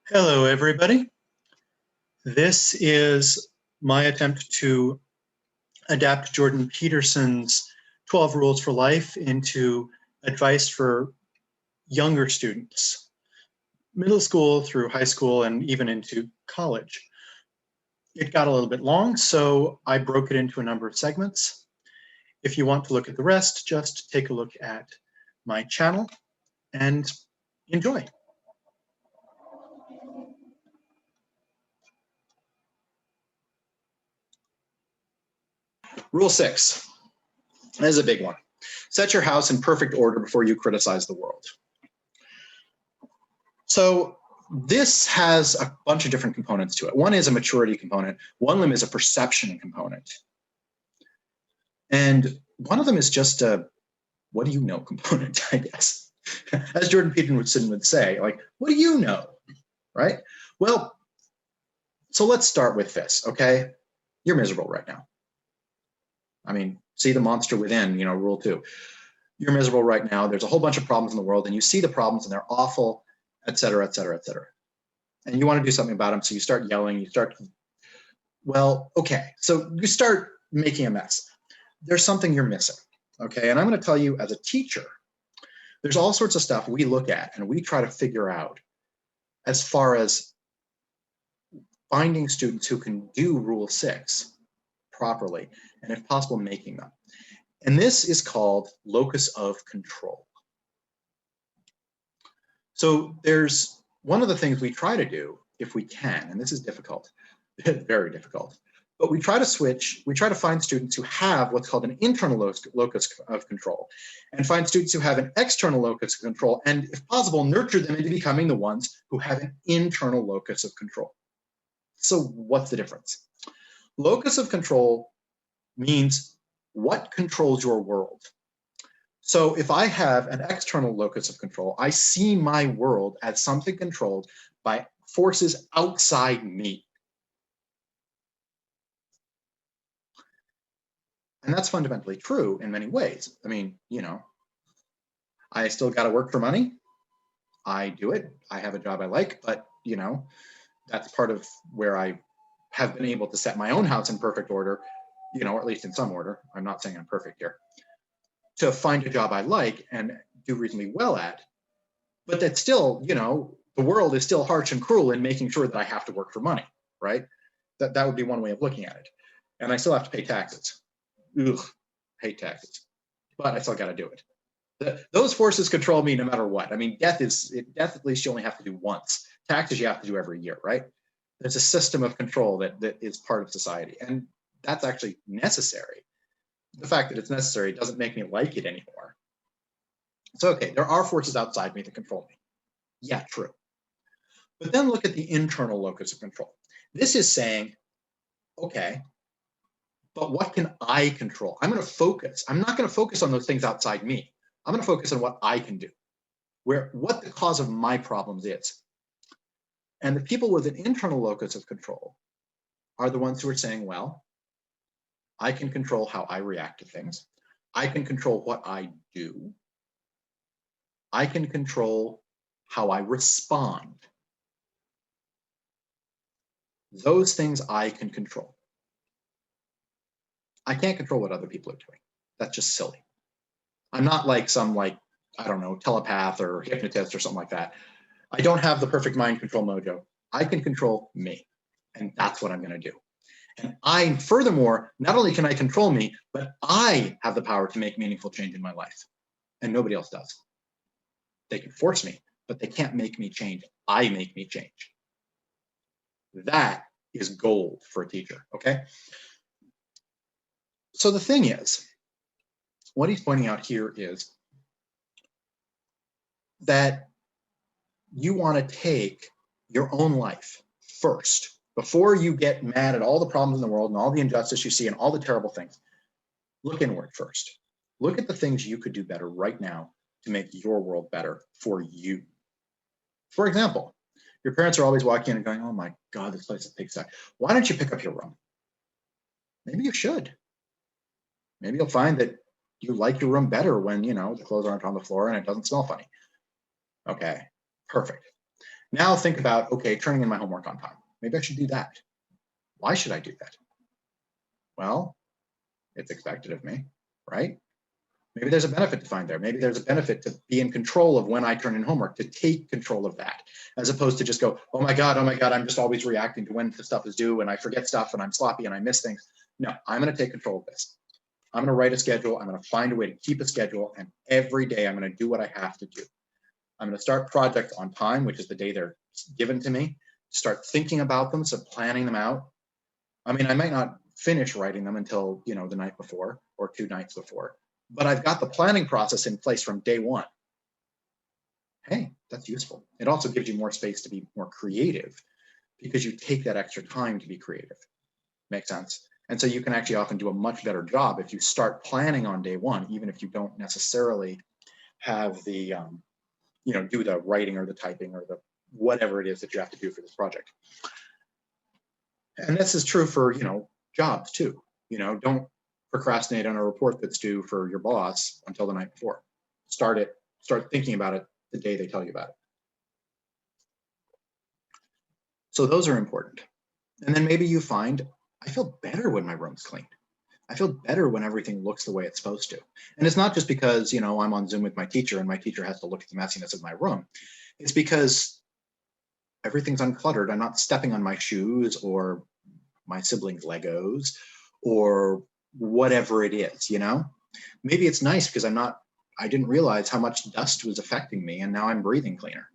Hello, everybody. This is my attempt to adapt Jordan Peterson's 12 Rules for Life into advice for younger students, middle school through high school and even into college. It got a little bit long, so I broke it into a number of segments. If you want to look at the rest, just take a look at my channel and enjoy. Rule 6. This is a big one. Set your house in perfect order before you criticize the world. So this has a bunch of different components to it. One is a maturity component. One of them is a perception component. And one of them is just a what do you know component, I guess. As Jordan Peterson would say, like, what do you know, right? Well, so let's start with this, okay? You're miserable right now. I mean, see the monster within, you know, rule 2. You're miserable right now. There's a whole bunch of problems in the world and you see the problems and they're awful, et cetera, et cetera, et cetera. And you want to do something about them. So you start yelling, you start, well, okay. So you start making a mess. There's something you're missing, okay? And I'm going to tell you as a teacher, there's all sorts of stuff we look at and we try to figure out as far as finding students who can do Rule 6 properly, and if possible, making them. And this is called locus of control. So there's one of the things we try to do, if we can, and this is difficult, very difficult, but we try to find students who have what's called an internal locus of control, and find students who have an external locus of control, and if possible, nurture them into becoming the ones who have an internal locus of control. So what's the difference? Locus of control means what controls your world. So if I have an external locus of control, I see my world as something controlled by forces outside me. And that's fundamentally true in many ways. I mean, you know, I still got to work for money. I do it. I have a job I like, but, you know, that's part of where I have been able to set my own house in perfect order, you know, or at least in some order. I'm not saying I'm perfect here. To find a job I like and do reasonably well at, but that still, you know, the world is still harsh and cruel in making sure that I have to work for money, right? That would be one way of looking at it. And I still have to pay taxes. Ugh, hate taxes, but I still got to do it. Those forces control me no matter what. I mean, death at least you only have to do once. Taxes you have to do every year, right? There's a system of control that is part of society, and that's actually necessary. The fact that it's necessary doesn't make me like it anymore. So, okay, there are forces outside me that control me. Yeah, true. But then look at the internal locus of control. This is saying, okay, but what can I control? I'm going to focus. I'm not going to focus on those things outside me. I'm going to focus on what I can do, what the cause of my problems is. And the people with an internal locus of control are the ones who are saying, well, I can control how I react to things. I can control what I do. I can control how I respond. Those things I can control. I can't control what other people are doing. That's just silly. I'm not like some, I don't know, telepath or hypnotist or something like that. I don't have the perfect mind control mojo. I can control me, and that's what I'm going to do. And furthermore, not only can I control me, but I have the power to make meaningful change in my life, and nobody else does. They can force me, but they can't make me change. I make me change. That is gold for a teacher, okay? So the thing is, what he's pointing out here is that you want to take your own life first, before you get mad at all the problems in the world and all the injustice you see and all the terrible things. Look inward first. Look at the things you could do better right now to make your world better for you. For example, your parents are always walking in and going, oh my God, this place is a pigsty. Why don't you pick up your room? Maybe you should. Maybe you'll find that you like your room better when, you know, the clothes aren't on the floor and it doesn't smell funny. Okay, perfect. Now think about, okay, turning in my homework on time. Maybe I should do that. Why should I do that? Well, it's expected of me, right? Maybe there's a benefit to find there. Maybe there's a benefit to be in control of when I turn in homework, to take control of that, as opposed to just go, oh my God, I'm just always reacting to when the stuff is due and I forget stuff and I'm sloppy and I miss things. No, I'm going to take control of this. I'm going to write a schedule. I'm going to find a way to keep a schedule. And every day I'm going to do what I have to do. I'm going to start projects on time, which is the day they're given to me, start thinking about them, so planning them out. I mean, I might not finish writing them until, you know, the night before or 2 nights before, but I've got the planning process in place from day one. Hey, that's useful. It also gives you more space to be more creative because you take that extra time to be creative. Makes sense? And so you can actually often do a much better job if you start planning on day one, even if you don't necessarily have the, you know, do the writing or the typing or the whatever it is that you have to do for this project. And this is true for, you know, jobs too. You know, don't procrastinate on a report that's due for your boss until the night before. Start thinking about it the day they tell you about it. So those are important. And then maybe you find, I feel better when my room's clean. I feel better when everything looks the way it's supposed to. And it's not just because, you know, I'm on Zoom with my teacher and my teacher has to look at the messiness of my room. It's because everything's uncluttered. I'm not stepping on my shoes or my siblings' Legos or whatever it is, you know? Maybe it's nice because I didn't realize how much dust was affecting me and now I'm breathing cleaner.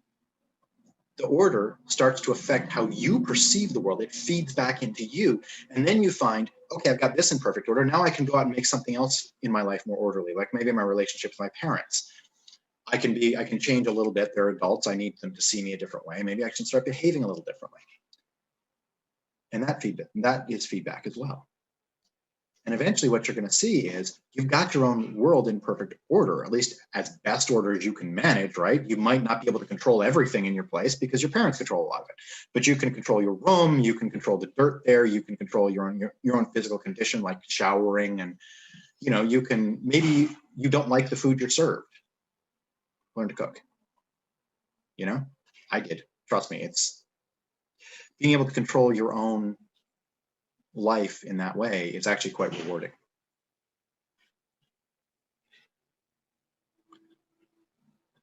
The order starts to affect how you perceive the world. It feeds back into you. And then you find, okay, I've got this in perfect order. Now I can go out and make something else in my life more orderly, like maybe my relationship with my parents. I can change a little bit. They're adults. I need them to see me a different way. Maybe I can start behaving a little differently. And that is feedback as well. And eventually what you're going to see is you've got your own world in perfect order, at least as best order as you can manage, right? You might not be able to control everything in your place because your parents control a lot of it, but you can control your room, you can control the dirt there, you can control your own physical condition, like showering, and you know, maybe you don't like the food you're served. Learn to cook. You know, I did. Trust me, it's being able to control your own life in that way is actually quite rewarding.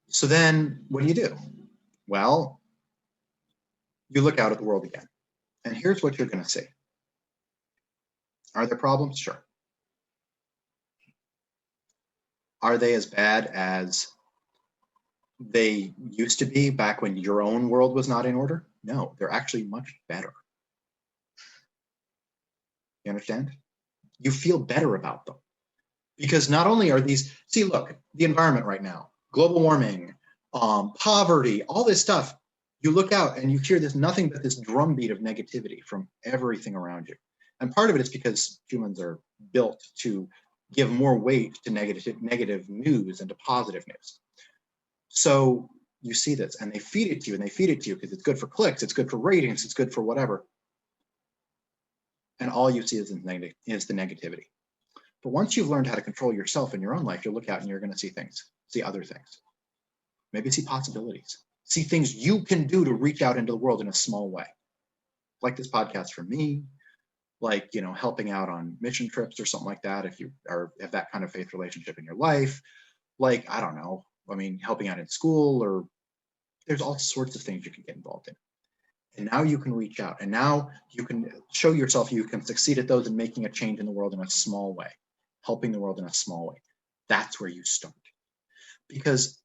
So then what do? Well, you look out at the world again, and here's what you're going to see. Are there problems? Sure. Are they as bad as they used to be back when your own world was not in order? No, they're actually much better. You understand? You feel better about them. Because not only are these, see, look, the environment right now, global warming, poverty, all this stuff, you look out and you hear there's nothing but this drumbeat of negativity from everything around you. And part of it is because humans are built to give more weight to negative news and to positive news. So you see this and they feed it to you and they feed it to you because it's good for clicks, it's good for ratings, it's good for whatever. And all you see is the negativity. But once you've learned how to control yourself in your own life, you'll look out and you're going to see things, see other things. Maybe see possibilities, see things you can do to reach out into the world in a small way. Like this podcast for me, like, you know, helping out on mission trips or something like that. If you have that kind of faith relationship in your life, like, I don't know, I mean, helping out in school, or there's all sorts of things you can get involved in. And now you can reach out and now you can show yourself you can succeed at those and making a change in the world in a small way, helping the world in a small way. That's where you start. Because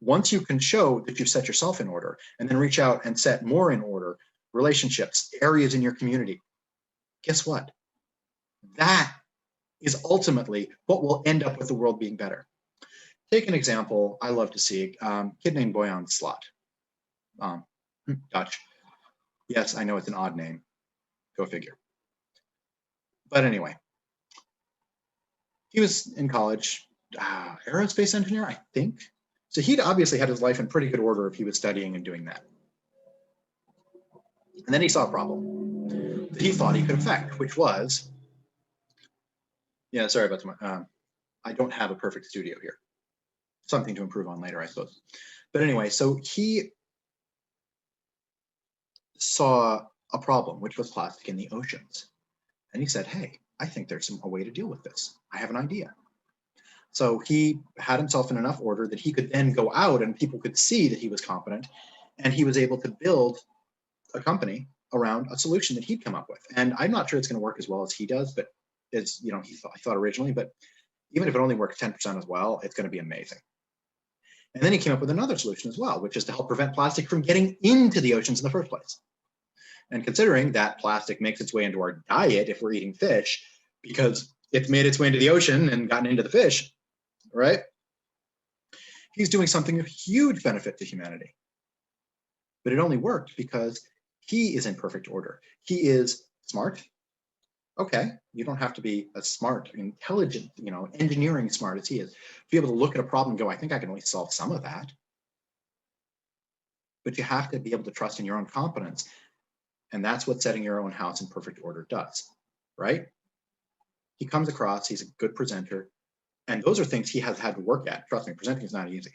once you can show that you've set yourself in order and then reach out and set more in order, relationships, areas in your community, guess what? That is ultimately what will end up with the world being better. Take an example I love to see, a kid named Boyan Slat, Dutch. Yes, I know it's an odd name. Go figure. But anyway, he was in college, aerospace engineer, I think. So he'd obviously had his life in pretty good order if he was studying and doing that. And then he saw a problem that he thought he could affect, which was, yeah, sorry about that. I don't have a perfect studio here. Something to improve on later, I suppose. But anyway, so he saw a problem, which was plastic in the oceans. And he said, hey, I think there's a way to deal with this. I have an idea. So he had himself in enough order that he could then go out and people could see that he was competent, and he was able to build a company around a solution that he'd come up with. And I'm not sure it's going to work as well as he does, but it's, you know, I thought originally, but even if it only works 10% as well, it's going to be amazing. And then he came up with another solution as well, which is to help prevent plastic from getting into the oceans in the first place. And considering that plastic makes its way into our diet if we're eating fish, because it's made its way into the ocean and gotten into the fish, right? He's doing something of huge benefit to humanity. But it only worked because he is in perfect order. He is smart. Okay, you don't have to be as smart, intelligent, you know, engineering smart as he is. Be able to look at a problem and go, I think I can at least solve some of that. But you have to be able to trust in your own competence. And that's what setting your own house in perfect order does, right? He comes across, he's a good presenter, and those are things he has had to work at. Trust me, presenting is not easy.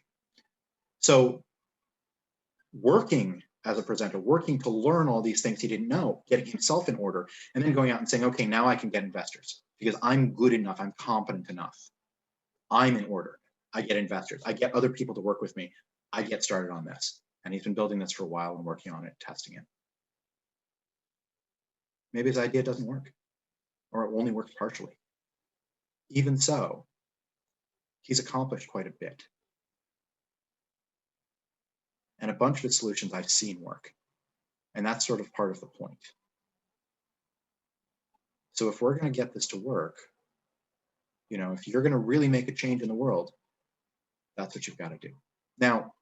So working as a presenter, working to learn all these things he didn't know, getting himself in order, and then going out and saying, okay, now I can get investors because I'm good enough, I'm competent enough. I'm in order. I get investors. I get other people to work with me. I get started on this. And he's been building this for a while and working on it, testing it. Maybe his idea doesn't work, or it only works partially. Even so, he's accomplished quite a bit. And a bunch of his solutions I've seen work. And that's sort of part of the point. So if we're going to get this to work, you know, if you're going to really make a change in the world, that's what you've got to do. Now,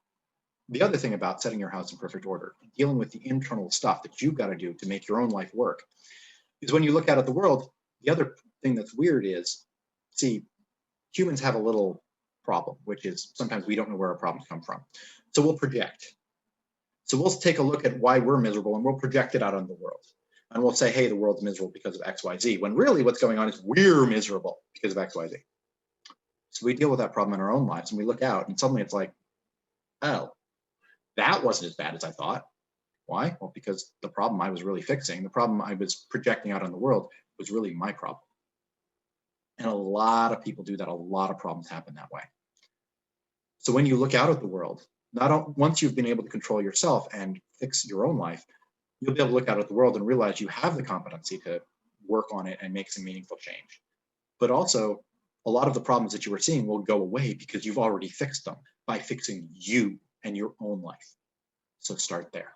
the other thing about setting your house in perfect order, dealing with the internal stuff that you've got to do to make your own life work, is when you look out at the world, the other thing that's weird is, see, humans have a little problem, which is sometimes we don't know where our problems come from. So we'll project. So we'll take a look at why we're miserable and we'll project it out on the world. And we'll say, hey, the world's miserable because of X, Y, Z, when really what's going on is we're miserable because of X, Y, Z. So we deal with that problem in our own lives and we look out and suddenly it's like, oh, that wasn't as bad as I thought. Why? Well, because the problem I was really fixing, the problem I was projecting out on the world was really my problem. And a lot of people do that. A lot of problems happen that way. So when you look out at the world, once you've been able to control yourself and fix your own life, you'll be able to look out at the world and realize you have the competency to work on it and make some meaningful change. But also, a lot of the problems that you were seeing will go away because you've already fixed them by fixing you and your own life. So start there.